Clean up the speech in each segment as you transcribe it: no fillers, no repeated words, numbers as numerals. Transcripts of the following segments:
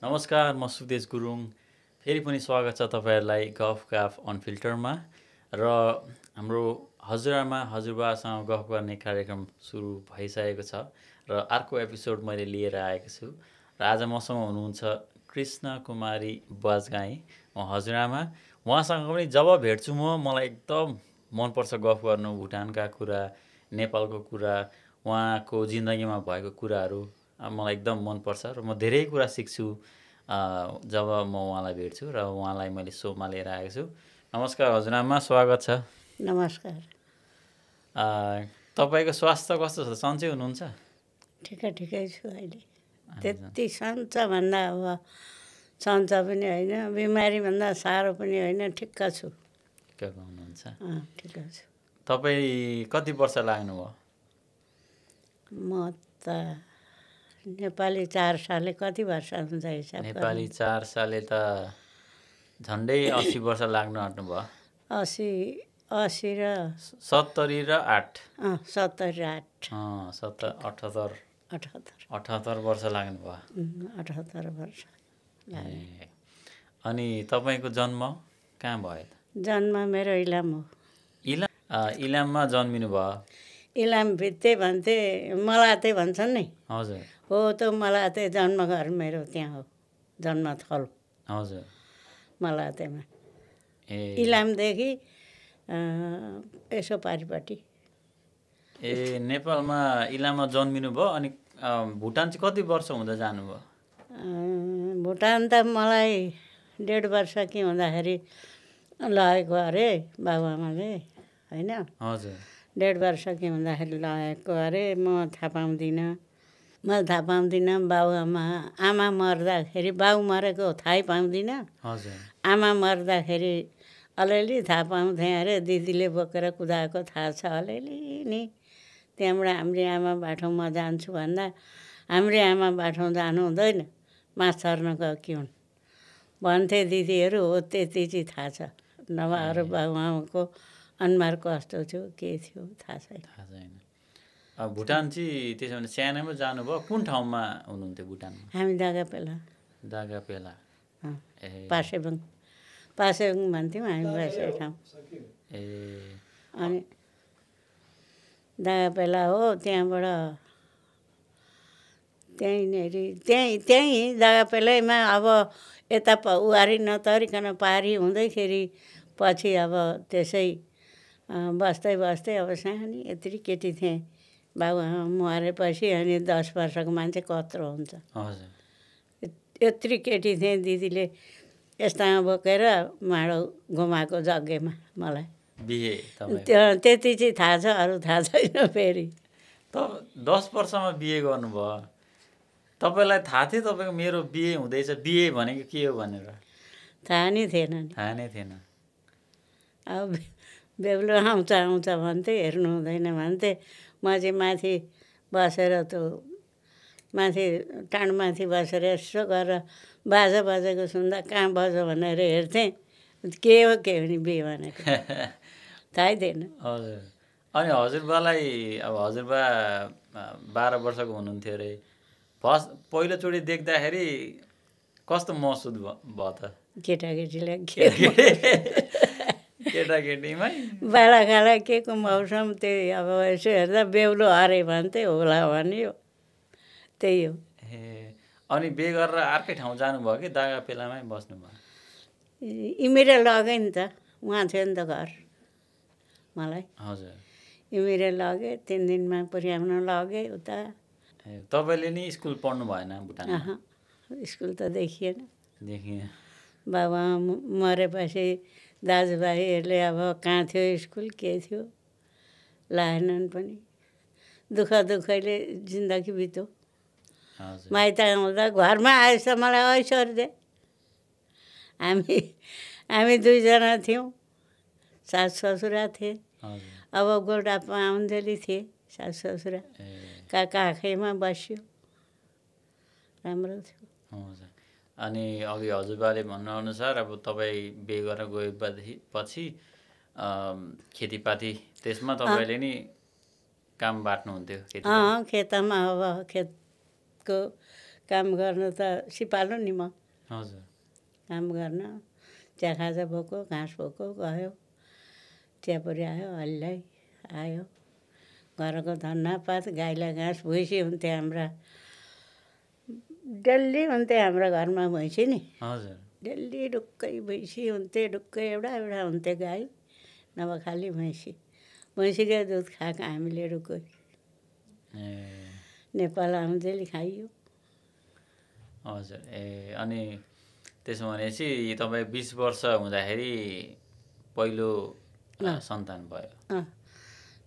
नमस्कार, म सुदेश गुरुङ। फेरि पनि स्वागत छ तपाईँहरूलाई गफ गाफ अनफिल्टरमा र हाम्रो हजुरआमा हजुरबासँग गफ गर्ने कार्यक्रम सुरु भइसकेको छ र अर्को एपिसोड मैले लिएर आएको छु र आज मसँग हुनुहुन्छ कृष्ण कुमारी बजगाई, म हजुरआमा। उहाँसँग पनि जब भेट्छु मलाई एकदम मनपर्छ गफ गर्नु, भुटानका कुरा, नेपालको कुरा, उहाँको जिन्दगीमा भएको कुराहरू मलाई एकदम मनपर्छ र म धेरै कुरा सिक्छु जब म उहाँलाई भेट्छु र उहाँलाई मैले सोमा लिएर आएको छु। नमस्कार हजुरआमा, स्वागत छ। नमस्कार। तपाईँको स्वास्थ्य कस्तो छ? सन्चै हुनुहुन्छ? ठिकै छु अहिले। त्यति सन्च भन्दा अब सन्च पनि होइन, बिमारीभन्दा साह्रो पनि होइन, ठिक्क छु। ठिक्क हुनुहुन्छ? ठिक्क छु। तपाईँ कति वर्ष लाग्नुभयो? म त नेपाली 4 साले कति वर्ष हुन्छ हिसाब? नेपाली 4 साले त झन्डै 80 वर्ष लाग्नु आँट्नुभयो। 80 र 70 र 8। 70 र 8। 78 वर्ष लाग्नुभयो। 78 वर्ष। अनि तपाईँको जन्म कहाँ भयो त? जन्म मेरो इलाम हो। इलाममा जन्मिनु भयो? इलाम भित्ते भन्थे, मलाते भन्छन् नि। हजुर। हो त मलाते जन्मघर मेरो त्यहाँ हो, जन्मथल। हजुर। मलातेमा। इलामदेखि यसो पारिपट्टि। नेपालमा इलाममा जन्मिनु भयो। अनि भुटान चाहिँ कति वर्ष हुँदा जानुभयो? भुटान त मलाई 1.5 वर्ष कि हुँदाखेरि लगेको अरे बाबुआमाले, होइन? हजुर। 1.5 वर्ष कि हुँदाखेरि लगेको अरे। म थाहा पाउँदिनँ। आमा मर्दाखेरि, बाउ मरेको थाहै पाउँदिनँ। हजुर। आमा मर्दाखेरि अलिअलि थाहा पाउँथेँ अरे। दिदीले बोकेर कुदाएको थाहा छ अलिअलि नि। त्यहाँबाट हाम्रो आमा बाठौँ म जान्छु भन्दा हाम्रो आमा बाठौँ जानु हुँदैन, माछ छर्न गएकी हुन् भन्थे दिदीहरू। हो त्यति चाहिँ थाहा छ, नभए अरू बाबुआमाको अनुहार कस्तो थियो के थियो थाहा छैन। भुटान चाहिँ त्यसो भने सानोमा जानुभयो? कुन ठाउँमा हुनुहुन्थ्यो भुटानमा? हामी दागापेला। पासेबुङ भन्थ्यौँ हामी बसेको ठाउँ। अनि दागापेला हो। त्यहाँबाट त्यहीँ दागापेलैमा अब यता उहारी नतरिकन पारी हुँदैखेरि पछि अब त्यसै बस्दै अब सानी यत्रो केटी थिएँ बाबुआमा मरेपछि। अनि 10 वर्षको मान्छे कत्रो हुन्छ? यत्रो केटी थिएँ, दिदीले यस्तामा बोकेर माडो घुमाएको जग्गेमा मलाई। त्यति चाहिँ थाहा छ, अरू थाहा छैन। फेरि त 10 वर्षमा बिहे गर्नुभयो। तपाईँलाई थाहा थियो तपाईँको मेरो बिहे हुँदैछ, बिहे भनेको के हो भनेर? थाहा नै थिएन। अब बेहुलो आउँछ भन्थे, हेर्नु हुँदैन भन्थे। म चाहिँ माथि बसेर त्यो माथि टाढमाथि बसेर यसो गरेर बाजा बजेको सुन्दा कहाँ बज्यो भनेर हेर्थेँ। के हो भने बिहे भनेको थाहै थिएन। हजुर। अनि हजुरबालाई, अब हजुरबा 12 वर्षको हुनुहुन्थ्यो अरे। पहिलोचोटि देख्दाखेरि कस्तो महसुस भयो त? केटाकेटीमै बालाखाला के को मौसम त्यही। अब यसो हेर्दा बेहुलो हरे भन्थे, होला भन्यो, त्यही हो। अनि बिहे गरेर अर्कै ठाउँ जानुभयो कि दागापेलामै बस्नुभयो? इमिरे लगे नि त, उहाँ थियो नि त घर मलाई। हजुर। इमिरे लगे, 3 दिनमा पुर्याउन लगे उता। तपाईँले नि स्कुल पढ्नु भएन भुटानमा? स्कुल त देखिएन। बाबुआमा मरेपछि दाजुभाइहरूले अब कहाँ थियो स्कुल के थियो लाएनन् पनि। दुःखैले जिन्दगी बित्यो। माइत आउँदा घरमा आएछ मलाई ऐश्वर्य। हामी 2 जना थियौँ, सासु ससुरा थिए। अब गोल्डापा आउन्जेली थिए सासु ससुरा। काका आँखैमा बस्यो, राम्रो थियो। अनि अघि हजुरबाले भन्नुअनुसार अब तपाईँ बिहे गरेर गएपछि खेतीपाती त्यसमा तपाईँले नि काम बाट्नुहुन्थ्यो? खेतमा अब खेतको काम गर्न त सिपालु नि म हजुर काम गर्न चिया खाजा बोक्यो घाँस बोक्यो गयो चियापुरी आयो हलिलाई आयो घरको धन्नापात गाईलाई घाँस भैँसी हुन्थे हाम्रा डेली हुन्थे हाम्रा घरमा भैँसी नि हजुर डेली ढुक्कै भैँसी हुन्थे ढुक्कै एउटा एउटा हुन्थे गाई नभए खालि भैँसीकै दुध खाएको हामीले ढुक्कै नेपाल आउँदै खाइयो हजुर अनि त्यसो भनेपछि तपाईँ 20 वर्ष हुँदाखेरि पहिलो सन्तान भयो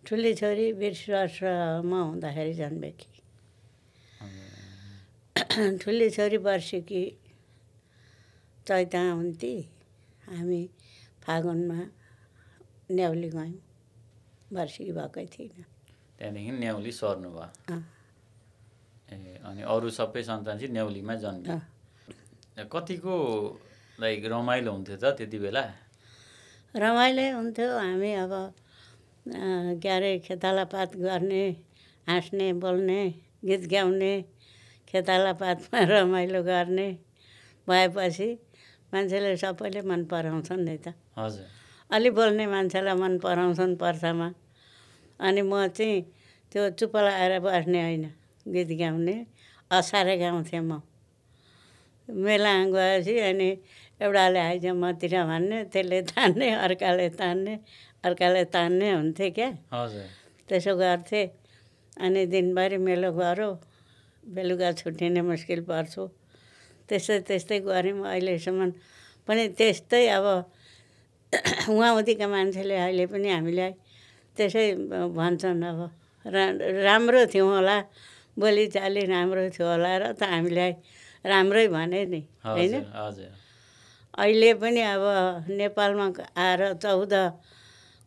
ठुली छोरी 20 वर्षमा हुँदाखेरि जन्मेकी ठुली छोरी वर्षकी चैता हुन्थे हामी फागुनमा न्याउली गयौँ वर्षकी भएकै थिएन त्यहाँदेखि न्याउली सर्नु भयो अनि अरू सबै सन्तान चाहिँ न्याउलीमा जन्मे कतिको लाइक रमाइलो हुन्थ्यो त त्यति बेला रमाइलो हुन्थ्यो हामी अब क्यारे खेतालापात गर्ने हाँस्ने बोल्ने गीत गाउने खेतालापातमा रमाइलो गर्ने भएपछि मान्छेले सबैले मन पराउँछन् नि त हजुर अलि बोल्ने मान्छेलाई मन पराउँछन् पर्सामा अनि म चाहिँ त्यो चुप लगाएर बस्ने होइन गीत गाउने असारे गाउँथेँ म मेला गएपछि अनि एउटाले आइज मतिर भन्ने त्यसले तान्ने अर्काले तान्ने हुन्थे क्या हजुर त्यसो गर्थेँ अनि दिनभरि मेलो गऱ्यो बेलुका छुट्टिने मुस्किल पर्छु त्यस्तै गऱ्यौँ अहिलेसम्म पनि त्यस्तै अब उहाँउदिका मान्छेले अहिले पनि हामीलाई त्यसै भन्छन् अब राम्रो थियौँ होला बोलीचाली राम्रो थियो होला र त हामीलाई राम्रै भने नि होइन अहिले पनि अब नेपालमा आएर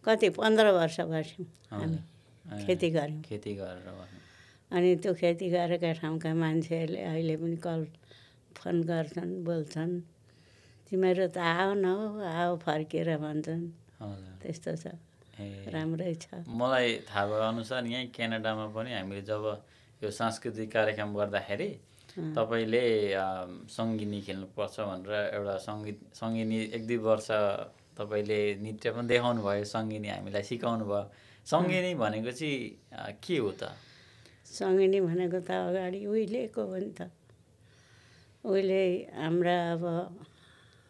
15 वर्ष बस्यौँ हामी खेती गऱ्यौँ अनि त्यो खेती गरेका ठाउँका मान्छेहरूले अहिले पनि कल फोन गर्छन् बोल्छन् तिमीहरू त आऊ न आऊ फर्केर भन्छन् त्यस्तो छ राम्रै छ मलाई थाहा भए अनुसार यहीँ क्यानाडामा पनि हामीले जब यो सांस्कृतिक कार्यक्रम गर्दाखेरि तपाईँले सङ्गिनी खेल्नुपर्छ भनेर एउटा सङ्गिनी 1-2 वर्ष तपाईँले नृत्य पनि देखाउनु भयो सङ्गिनी हामीलाई सिकाउनु भयो सङ्गिनी भनेको चाहिँ के हो त सङ्गिनी भनेको त अगाडि उहिलेको हो नि त उहिले हाम्रा अब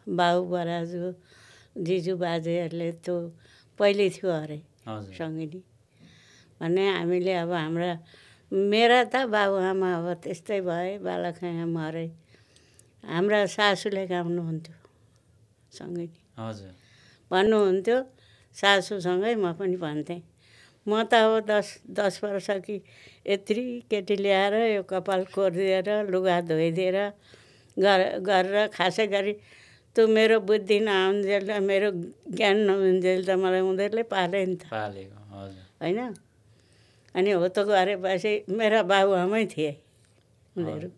बाउ बराजु जिजु बाजेहरूले त्यो पहिले थियो अरे सङ्गिनी भन्ने हामीले अब हाम्रा मेरा त बाबुआमा अब त्यस्तै भए बालकैया मरे हाम्रा सासूले गाउनुहुन्थ्यो सङ्गिनी हजुर भन्नुहुन्थ्यो सासूसँगै म पनि भन्थेँ म त अब 10 वर्ष कि यत्रो केटी ल्याएर यो कपाल कोरिदिएर लुगा धोइदिएर गरेर खासै गरी त्यो मेरो बुद्धि नआउन्जेल मेरो ज्ञान नहुन्जेल त मलाई उनीहरूले पाले नि त होइन अनि हो त गरेपछि मेरा बाबुआमै थिए उनीहरू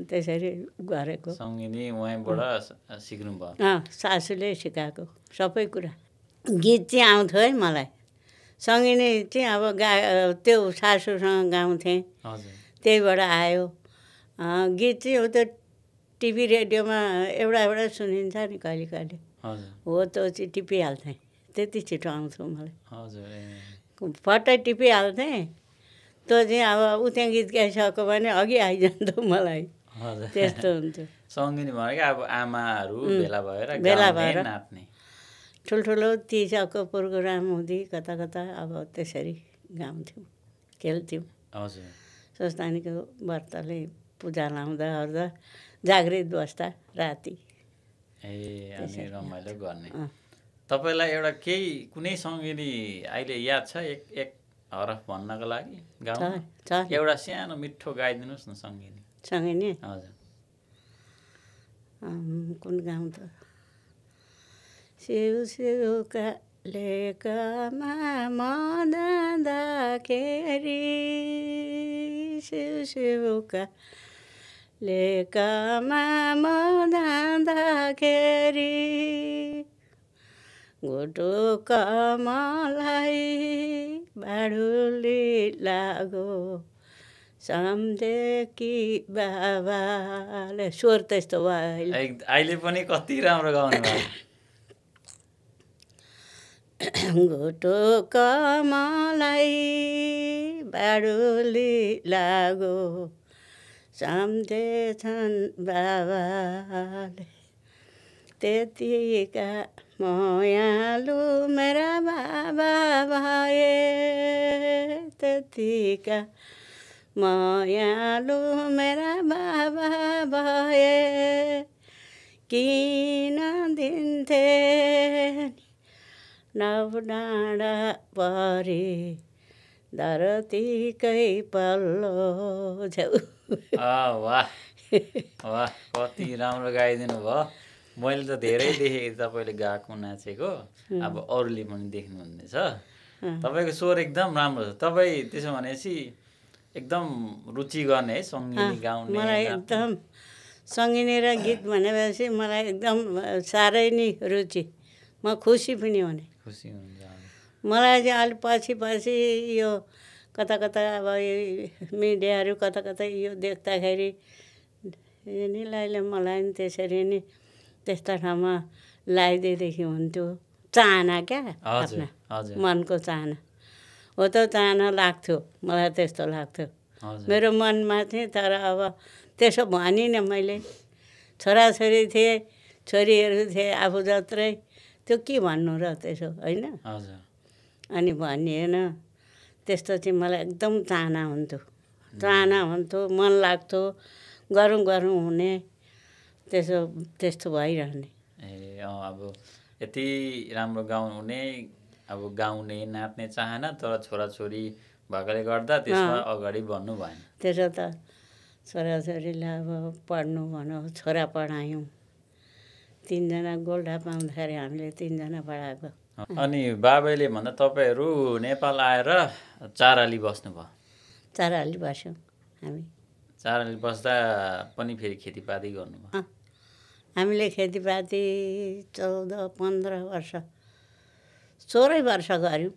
त्यसरी गरेको सङ्गिनी उहाँबाट सिक्नुभयो सासूले सिकाएको सबै कुरा गीत चाहिँ आउँथ्यो है मलाई सङ्गिनी चाहिँ अब त्यो सासूसँग गाउँथेँ त्यहीबाट आयो गीत चाहिँ हो त्यो टिभी रेडियोमा एउटा सुनिन्छ नि कहिले कहिले हो त्यो चाहिँ टिपिहाल्थेँ त्यति छिटो आउँथ्यो मलाई फट्टै टिपिहाल्थेँ त्यो चाहिँ अब ऊ त्यहाँ गीत गाइसक्यो भने अघि आइजान्थ्यो मलाई त्यस्तो हुन्थ्यो सङ्गिनी भनेको अब आमाहरू भेला भएर नाच्ने ठुल्ठुलो तिजको प्रोग्राम हुँदी कता अब त्यसरी गाउँथ्यौँ खेल्थ्यौँ स्वस्थानीको व्रतले पूजा लाउँदा ओर्दा जागृत बस्दा राति अनि रमाइलो गर्ने तपाईँलाई एउटा केही कुनै सङ्गिनी अहिले याद छ एक हरफ भन्नको लागि गाउँ एउटा सानो मिठो गाइदिनुहोस् न सङ्गिनी हजुर कुन गाउँ त सिउ सिउका लेकमा म जाँदाखेरि सिउ सिउका लेकमा म जाँदाखेरि घुटुक मलाई बाढुली लाग्यो सम्झे कि बाबाले स्वर त्यस्तो भयो अहिले। अहिले पनि कति राम्रो गाउनु भयो। घोटो कमलाई बाडुली लागो सम्झेछन् बाबाले त्यतिका मयालु मेरा बाबा भए त्यतिका मयालु मेरा बाबा भए किन दिन्थे नव डाँडा परी धरतीकै पल्लो छेउ। वाह वाह कति राम्रो गाइदिनु भयो। मैले त धेरै देखेँ तपाईँले गाएको नाचेको, अब अरूले पनि देख्नुहुनेछ। तपाईँको स्वर एकदम राम्रो छ। तपाईँ त्यसो भनेपछि एकदम रुचि गर्ने है सङ्गीत गाउने? मलाई एकदम सङ्गिनी र गीत भनेपछि मलाई एकदम साह्रै नै रुचि। म खुसी पनि हुने। खुसी हुन्छ। मलाई चाहिँ अलिक पछि यो कता कता अब मिडियाहरू कता कता यो देख्दाखेरि निलाइले मलाई नि त्यसरी नै त्यस्ता ठाउँमा लगाइदिएदेखि हुन्थ्यो। चाहना क्या, आफ्ना मनको चाहना हो त, चाहना लाग्थ्यो मलाई, त्यस्तो लाग्थ्यो मेरो मनमा चाहिँ। तर अब त्यसो भनिनँ मैले, छोराछोरी थिए, छोरीहरू थिए आफू जत्रै, त्यो के भन्नु र त्यसो होइन। अनि भनिएन। त्यस्तो चाहिँ मलाई एकदम चाहना हुन्थ्यो, मन लाग्थ्यो, गरौँ हुने, त्यस्तो भइरहने। ए अब यति राम्रो गाउनुहुने, अब गाउने नाच्ने चाहना, तर छोराछोरी भएकोले गर्दा त्यसमा अगाडि बढ्नु भएन। त्यसो त छोराछोरीलाई अब पढ्नु भनौँ, छोरा पढायौँ। 3 जना गोल्डा पाउँदाखेरि हामीले 3 जना पढाएको। अनि बाबाले भन्दा तपाईँहरू नेपाल आएर 4 अलि बस्नुभयो? 4 अलि बस्यौँ हामी। 4 अलि बस्दा पनि फेरि खेतीपाती गर्नुभयो? हामीले खेतीपाती 14-15 वर्ष, 16 वर्ष गऱ्यौँ।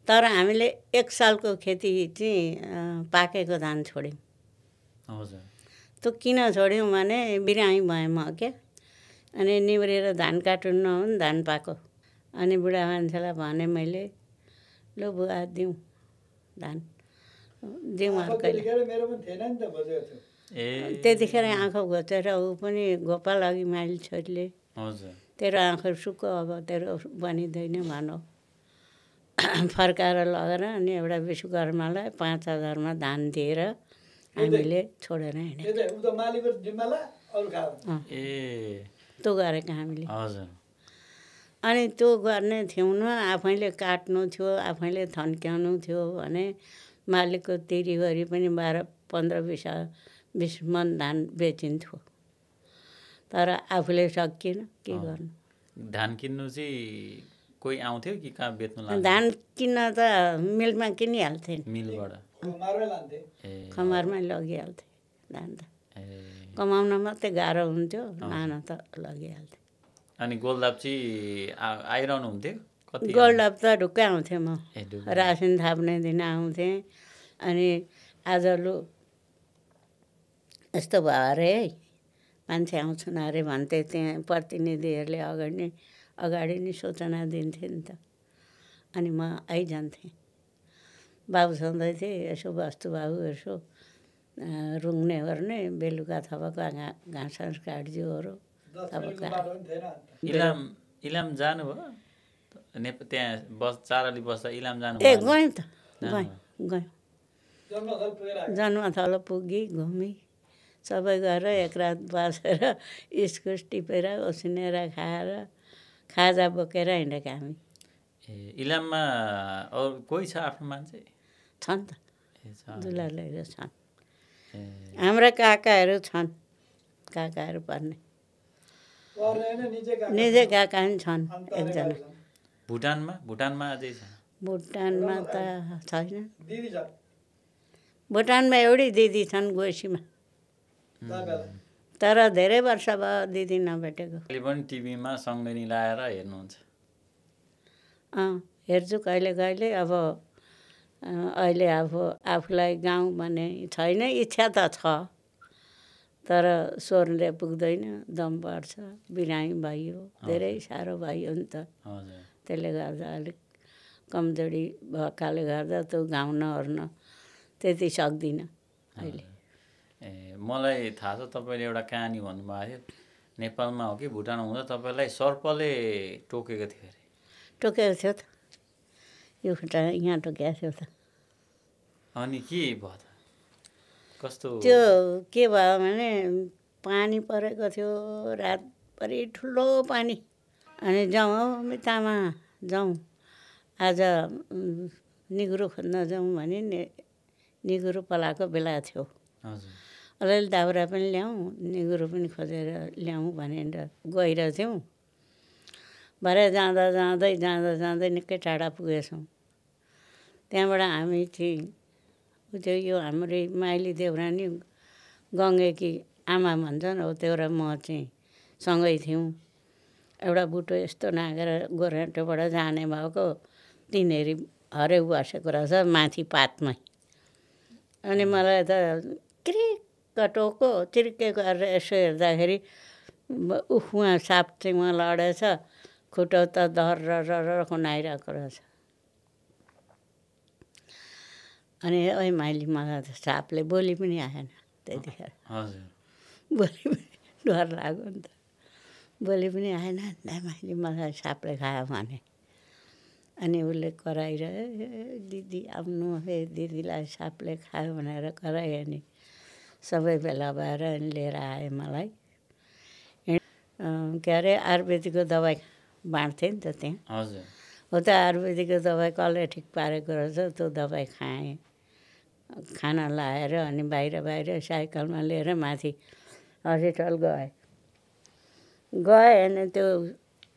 तर हामीले 1 सालको खेती चाहिँ पाकेको धान छोड्यौँ। हजुर। त्यो किन छोड्यौँ भने बिरामी भएँ म क्या। अनि निहुरेर धान काट्नु नहुन्, धान पाको। अनि बुढा मान्छेलाई भने मैले, लु बुवा दिउँ धान, दिउँ अर्कैले। त्यतिखेर आँखा घोचेर ऊ पनि गोपाल अघि माइली छोरीले, तेरो आँखा सुक्को, अब तेरो बनिँदैन भनौ। फर्काएर लगेर अनि एउटा विश्वकर्मालाई 5000मा धान दिएर हामीले छोडेर हिँडेको। त्यो गरेको हामीले। अनि त्यो गर्ने थियौँ न, आफैले काट्नु थियो, आफैले थन्क्याउनु थियो भने मालिकको तिरीभरि पनि 12-15-20 मन धान बेचिन्थ्यो। तर आफूले सकिएन, के गर्नु। धान किन्नु चाहिँ कोही आउँथ्यो कि कहाँ बेच्नु लाग्थ्यो? धान किन्न त मिलमा किनिहाल्थे, मिलबाट खमारमै लगिहाल्थे धान त। कमाउन मात्रै गाह्रो हुन्थ्यो, लान त लगिहाल्थे। अनि गोलदाप चाहिँ आइरहनु हुन्थ्यो? गोलदाप त ढुक्कै आउँथेँ म, रासिन थाप्ने दिन आउँथेँ। अनि आज लु यस्तो भयो अरे है, मान्छे आउँछन् अरे भन्थे। त्यहाँ प्रतिनिधिहरूले अगाडि नै सूचना दिन्थे नि त। अनि म आइजान्थेँ। बाबु सधैँ थिएँ, यसो बस्तु बाबु, यसो रुङ्ने ओर्ने, बेलुका थपका घाँस काट्दियोहरू। इलाम जानुभयो? त्यहाँ 4 अलि बस्दा इलाम जानु? गयौँ त, गयौँ। जन्मथलो पुगी घुमी सबै गएर 1 रात बसेर इस्कुस टिपेर उसिनेर खाएर खाजा बोकेर हिँडेका हामी। इलाममा अरू कोही छ आफ्नो मान्छे? छन् त, दुलालहरू छन्, हाम्रा काकाहरू छन्, काकाहरू पर्ने निजै काका नि छन् 1 जना। भुटानमा अझै छ? भुटानमा त छैन। भुटानमा एउटै दिदी छन् गोसीमा, तर धेरै वर्ष भयो दिदी नभेटेको। अहिले पनि टिभीमा सङ्गिनी लाएर हेर्नुहुन्छ? हेर्छु कहिले कहिले। अब अहिले आफूलाई गाउँ भन्ने छैन, इच्छा त छ तर स्वरले पुग्दैन, दम बढ्छ, बिरामी भइयो, धेरै साह्रो भइयो नि त। त्यसले गर्दा अलिक कमजोरी भएकाले गर्दा त्यो गाउन ओर्न त्यति सक्दिनँ अहिले। मलाई थाहा छ तपाईँले एउटा कहानी भन्नुभएको थियो, नेपालमा हो कि भुटानमा हुँदा तपाईँलाई सर्पले टोकेको थियो अरे। टोकेको थियो त, यो खुट्टा यहाँ टोकेको थियो त। अनि के भयो त, कस्तो? त्यो के भयो भने पानी परेको थियो रातभरि, ठुलो पानी। अनि जाउँ हौ मितामा जाउँ, आज निगुरो खोज्न जाउँ भने निगुरो पलाएको बेला थियो। अलिअलि दाउरा पनि ल्याउँ, निगुरो पनि खोजेर ल्याउँ भनेर गइरहेको थियौँ। भरे जाँदै निकै टाढा पुगेछौँ। त्यहाँबाट हामी चाहिँ त्यो यो हाम्रै माइली देउरानी गङ्गेकी आमा भन्छन्, हो त्यो र म चाहिँ सँगै थियौँ। एउटा बुटो यस्तो नागेर गोरेटोबाट जाने भएको, तिनीहरू हरेउ बसेको रहेछ माथि पातमै। अनि मलाई त क्रिक्क टोको, चिर्के गरेर यसो हेर्दाखेरि उहाँ साप चाहिँ उहाँ लडेछ, खुट्टा त दर खुनाइरहेको रहेछ। अनि ओइ माइली मलाई त सापले बोली पनि आएन त्यतिखेर। बोली पनि डर लाग्यो नि त, बोली पनि आएन। माइली मलाई सापले खायो भने। अनि उसले कराइरह्यो, दिदी आउनु हे, दिदीलाई सापले खायो भनेर करायो। नि सबै बेला भएर लिएर आयो मलाई। के अरे आयुर्वेदिकको दबाई बाँड्थेँ नि त त्यहाँ। हो त आयुर्वेदिकको दबाई कसले ठिक पारेको रहेछ, त्यो दबाई खाएँ। खाना लाएर अनि बाहिर साइकलमा लिएर माथि हस्पिटल गएँ। अनि त्यो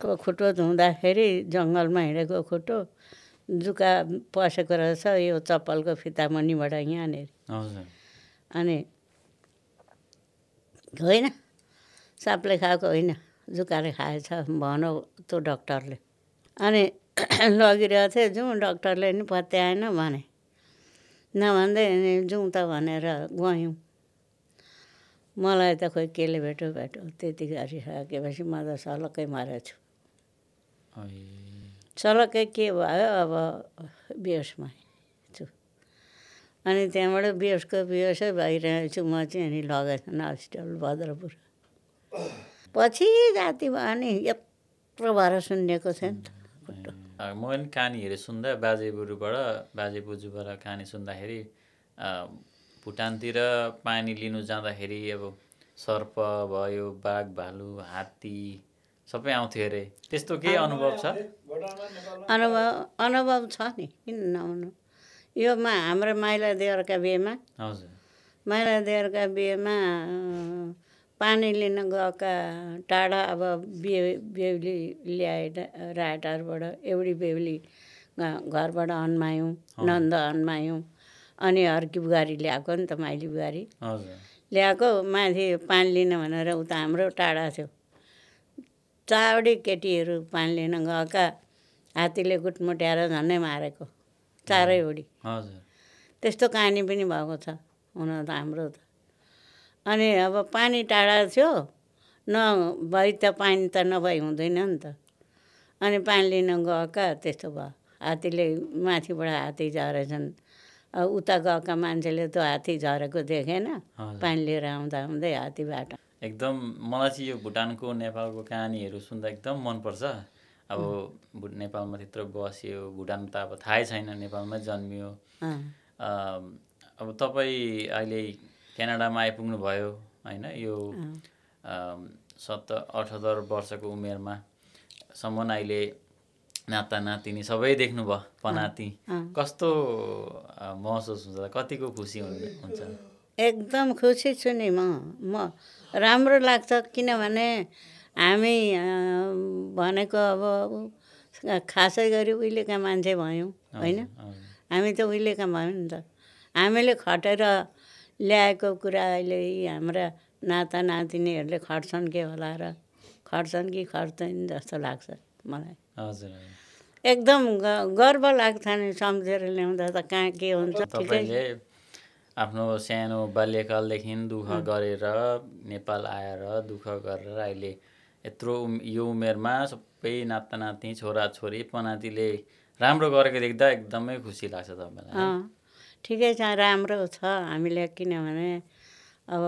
खुट्टो धुँदाखेरि जङ्गलमा हिँडेको खुट्टो जुका पसेको रहेछ यो चप्पलको फिता मुनिबाट यहाँनिर। अनि होइन सापले खाएको होइन, जुकाले खाएछ भनौ त्यो डक्टरले। अनि लगिरहेको थिएँ, जाउँ डक्टरले नि पत्याएन भने, नभन्दै जाउँ त भनेर गयौँ। मलाई त खोइ केले भेट्यो त्यति गरिसकेपछि म त सलक्कै मरेछु। सलक्कै के भयो, अब बेहोसमा छु। अनि त्यहाँबाट बेहोसै भइरहेछु म चाहिँ। अनि लगेछन् हस्पिटल भद्रपुर। पछि जाति भयो नि यत्रो भएर सुन्निएको थियो नि त खुट्टो। म पनि कहानीहरू सुन्दा बाजे बोजूबाट कहानी सुन्दाखेरि भुटानतिर पानी लिनु जाँदाखेरि अब सर्प भयो, बाघ भालु, हात्ती सबै आउँथ्यो अरे। त्यस्तो केही अनुभव छ? अनुभव छ नि, किन नहुनु। यो हाम्रो माइला देवरका बिहेमा, माइला देवरका बिहेमा पानी लिन गएका टाढा अब बेहुली ल्याए राटारबाट, एउटी बेहुली घरबाट अन्मायौँ, नन्द अन्मायौँ। अनि अर्की बुहारी ल्याएको नि त, माइली बुहारी ल्याएको। माथि पानी लिन भनेर उता हाम्रो टाढा थियो, चारवटी केटीहरू पानी लिन गएका, हात्तीले गुटमुट्याएर झन्डै मारेको चारैवटी। त्यस्तो कहानी पनि भएको छ हुन त हाम्रो त। अनि अब पानी टाढा थियो, नभई त पानी त नभई हुँदैन नि त। अनि पानी लिन गएका त्यस्तो भयो, हात्तीले माथिबाट हात्ती झरेछन्। उता गएका मान्छेले त हात्ती झरेको देखेन, पानी लिएर आउँदै हात्तीबाट। एकदम मलाई चाहिँ यो भुटानको नेपालको कहानीहरू सुन्दा एकदम मनपर्छ। अब नेपालमा त्यत्रो बस्यो, भुटान त अब थाहै छैन, नेपालमै जन्मियो। अब तपाईँ अहिले क्यानाडामा आइपुग्नु भयो होइन, यो 70-78 वर्षको उमेरमा सम्म अहिले नाता नातिनी सबै देख्नुभयो, पनाति। कस्तो महसुस हुन्छ, कतिको खुसी हुन्छ? एकदम खुसी छु नि म राम्रो लाग्छ। किनभने हामी भनेको अब खासै गरी उहिलेका मान्छे भयौँ होइन, हामी त उहिलेका भयौँ नि त। हामीले खटेर ल्याएको कुरा अहिले हाम्रा नाता नातिनीहरूले खट्छन् के होला र, खट्छन् कि खट्दैन जस्तो लाग्छ मलाई। एकदम गर्व लाग्छ नि सम्झेर ल्याउँदा त कहाँ के हुन्छ। तपाईँले आफ्नो सानो बाल्यकालदेखि दुःख गरेर नेपाल आएर दुःख गरेर अहिले यत्रो यो उमेरमा सबै नाता नातिनी छोराछोरी पनातिले राम्रो गरेको देख्दा एकदमै खुसी लाग्छ तपाईँलाई। ठिकै छ, राम्रो छ हामीले, किनभने अब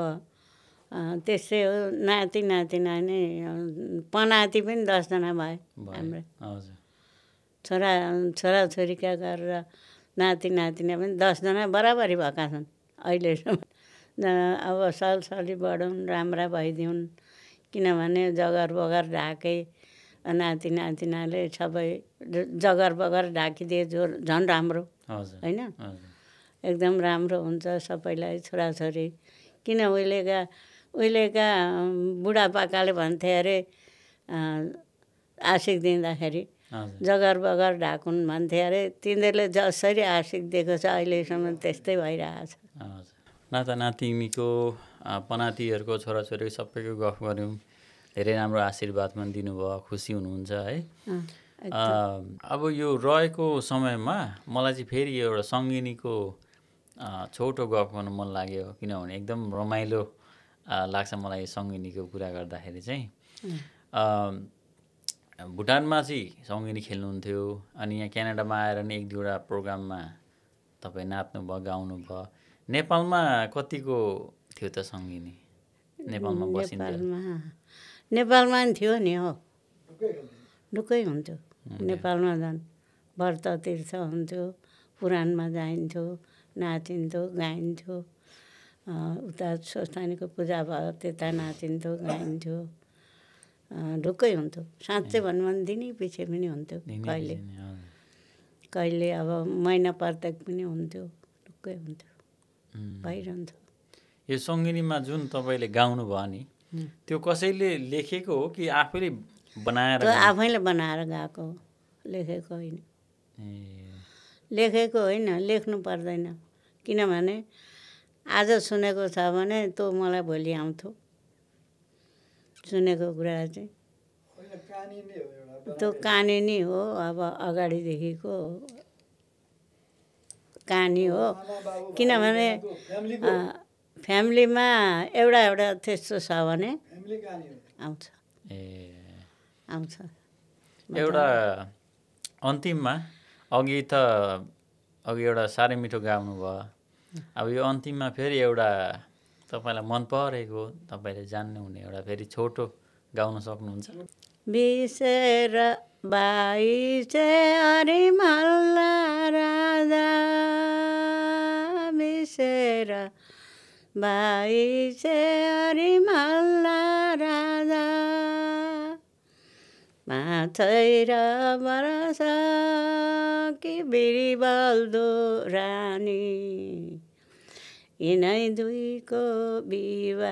त्यस्तै हो, नाति नातिना नै पनाति पनि 10 जना भयो हाम्रो। हजुर, छोराछोरीका गरेर नाति नातिना पनि 10 जना बराबरी भएका छन् अहिलेसम्म। अब सालसाली बढौँ, राम्रा भइदिउन्, किनभने जगर बगर ढाके नाति नातिनाले सबै जगर बगर ढाकिदिए झन् राम्रो होइन। एकदम राम्रो हुन्छ सबैलाई छोराछोरी। किन उहिलेका बुढापाकाले भन्थे अरे आशिक दिँदाखेरि जगर बगर ढाकुन् भन्थे अरे। तिनीहरूले जसरी आशिक दिएको छ अहिलेसम्म त्यस्तै भइरहेछ। नाता नातिनीको पनातिहरूको छोराछोरीको सबैको गफ गऱ्यौँ, धेरै राम्रो आशीर्वाद पनि दिनुभयो, खुसी हुनुहुन्छ है। अब यो रहेको समयमा मलाई चाहिँ फेरि एउटा सङ्गिनीको छोटो गफ गर्नु मन लाग्यो, किनभने एकदम रमाइलो लाग्छ मलाई सङ्गिनीको कुरा गर्दाखेरि चाहिँ। भुटानमा चाहिँ सङ्गिनी खेल्नुहुन्थ्यो, अनि यहाँ क्यानाडामा आएर नि 1-2वटा प्रोग्राममा तपाईँ नाच्नुभयो, गाउनुभयो। नेपालमा कतिको थियो त सङ्गिनी? नेपालमा बसिन्छ? नेपालमा नि थियो नि हो, ढुक्कै हुन्थ्यो नेपालमा। झन् व्रत तीर्थ हुन्थ्यो, पुराणमा जाइन्थ्यो, नाचिन्थ्यो, गाइन्थ्यो। उता स्वस्थानीको पूजा भयो त्यता नाचिन्थ्यो, गाइन्थ्यो, ढुक्कै हुन्थ्यो। साँच्चै भन्नु भने दिनै पछि पनि हुन्थ्यो, कहिले कहिले अब महिना प्रत्येक पनि हुन्थ्यो, ढुक्कै हुन्थ्यो, भइरहन्थ्यो। यो सङ्गिनीमा जुन तपाईँले गाउनु भयो नि, त्यो कसैले लेखेको हो कि आफैले बनाएर? आफैले बनाएर गाएको हो, लेखेको होइन। लेखेको होइन, लेख्नु पर्दैन, किनभने आज सुनेको छ भने तँ मलाई भोलि आउँथ्यो। सुनेको कुरा चाहिँ त्यो कहानी नै हो, अब अगाडिदेखिको कहानी हो। किनभने फ्यामिलीमा एउटा त्यस्तो छ भने आउँछ। आउँछ। एउटा अन्तिममा अघि एउटा साह्रै मिठो गाउनु भयो, अब यो अन्तिममा फेरि एउटा तपाईँलाई मन परेको, तपाईँले जान्नुहुने एउटा फेरि छोटो गाउन सक्नुहुन्छ? बिसेर बाइसे हरि मल्ला राजा, बिसेर बाइसे हरि मल्ला राजा, माछै र बरस कि बिरिबल्दो रानी, यिनै दुईको विवाह।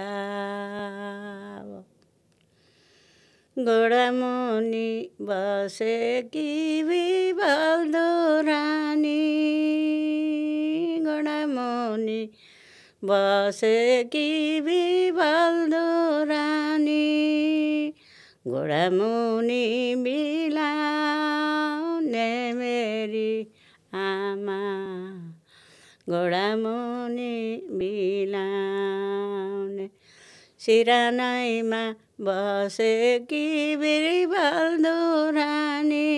गोडामुनि बसेकी बिरिबल्दो रानी, गोडामुनि बसेकी बिरिबल्दो रानी, गोडामुनि बिलाउने मेरी आमा, गोडामुनि बिलाउने। सिरानैमा बसेकी बिरिबल्दो रानी,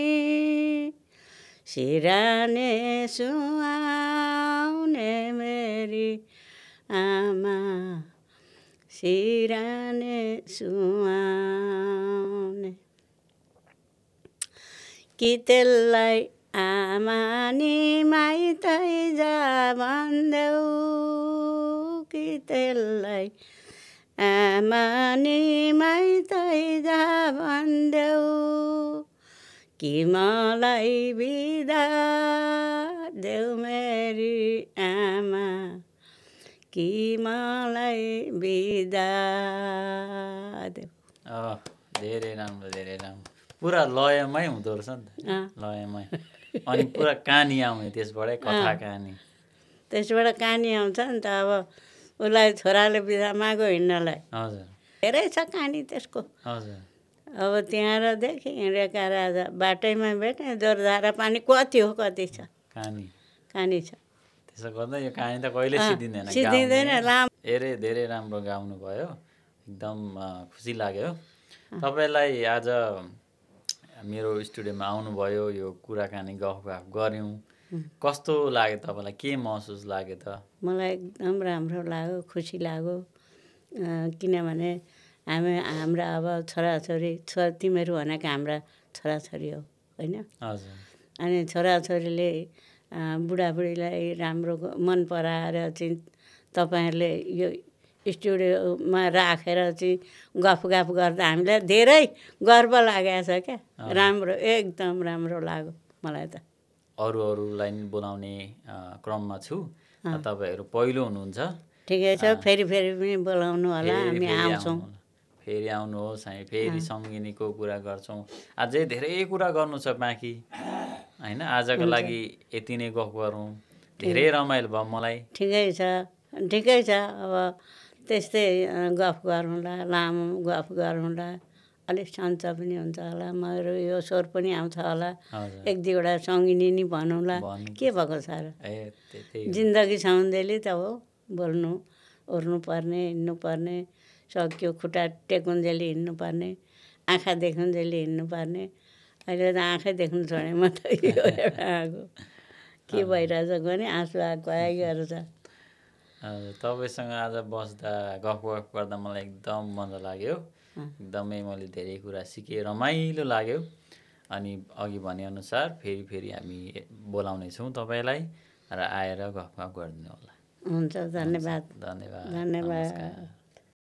सिराने सुहाउने मेरी आमा, सिराने सुहाउने। कि त्यसलाई आमा नि माइतै जा भन्देऊ, कि त्यसलाई आमा नि माइतै जा भन्देऊ, कि मलाई बिदा देऊ मेरी आमा, कि मलाई बिदा देऊ। धेरै राम्रो, धेरै राम्रो। पुरा लयमै हुँदो रहेछ नि त, लयमै। अनि पुरा कहानी आउने त्यसबाटै, कथा कहानी, त्यसबाट कहानी आउँछ नि त। अब उसलाई छोराले बिदा माग्यो हिँड्नलाई, हजुर, धेरै छ कहानी त्यसको। हजुर, अब त्यहाँ र देखेँ हिँडेका राजा बाटैमा भेटेँ जोरधारा पानी कति हो कति छ कहानी छ। त्यसो गर्दा यो कहानी त कहिले सिद्धिँदैन लामो धेरै राम्रो गाउनु भयो एकदम खुसी लाग्यो। तपाईँलाई आज मेरो स्टुडियोमा आउनुभयो यो कुराकानी गफ गऱ्यौँ कस्तो लाग्यो तपाईँलाई के महसुस लाग्यो त? मलाई एकदम राम्रो लाग्यो खुसी लाग्यो किनभने हाम्रा अब छोराछोरी तिमीहरू भनेको हाम्रा छोराछोरी हो होइन? हजुर। अनि छोराछोरीले बुढाबुढीलाई राम्रो मन पराएर चाहिँ तपाईँहरूले यो स्टुडियोमा राखेर चाहिँ गफ गर्दा हामीलाई धेरै गर्व लागेको छ क्या। राम्रो एकदम राम्रो लाग्यो मलाई त। अरूलाई नि बोलाउने क्रममा छु तपाईँहरू पहिलो हुनुहुन्छ। ठिकै छ फेरि पनि बोलाउनु होला हामी आउँछौँ। फेरि आउनुहोस् हामी फेरि सङ्गिनीको कुरा गर्छौँ। अझै धेरै कुरा गर्नु छ बाँकी होइन। आजको लागि यति नै गफ गरौँ। धेरै रमाइलो भयो मलाई। ठिकै छ अब त्यस्तै गफ गरौँला लामो गफ गरौँला अलिक सन्च पनि हुन्छ होला मेरो यो स्वर पनि आउँछ होला एक दुईवटा सङ्गिनी नि भनौँला के भएको छ र। जिन्दगी सौन्देली त हो बोल्नु ओर्नु पर्ने हिँड्नु पर्ने सक्यो खुट्टा टेकुन्जेली हिँड्नु पर्ने आँखा देखुन्जेली हिँड्नु पर्ने। अहिले त आँखै देख्नु छोडेँ म त यो एउटा आएको के भइरहेछ भने आँसु आइगएर छ। तपाईँसँग आज बस्दा गफ गर्दा मलाई एकदम मजा लाग्यो। एकदमै मैले धेरै कुरा सिकेँ रमाइलो लाग्यो। अनि अघि भनेअनुसार फेरि हामी बोलाउनेछौँ तपाईँलाई र आएर गफ गरिदिनु होला। हुन्छ धन्यवाद।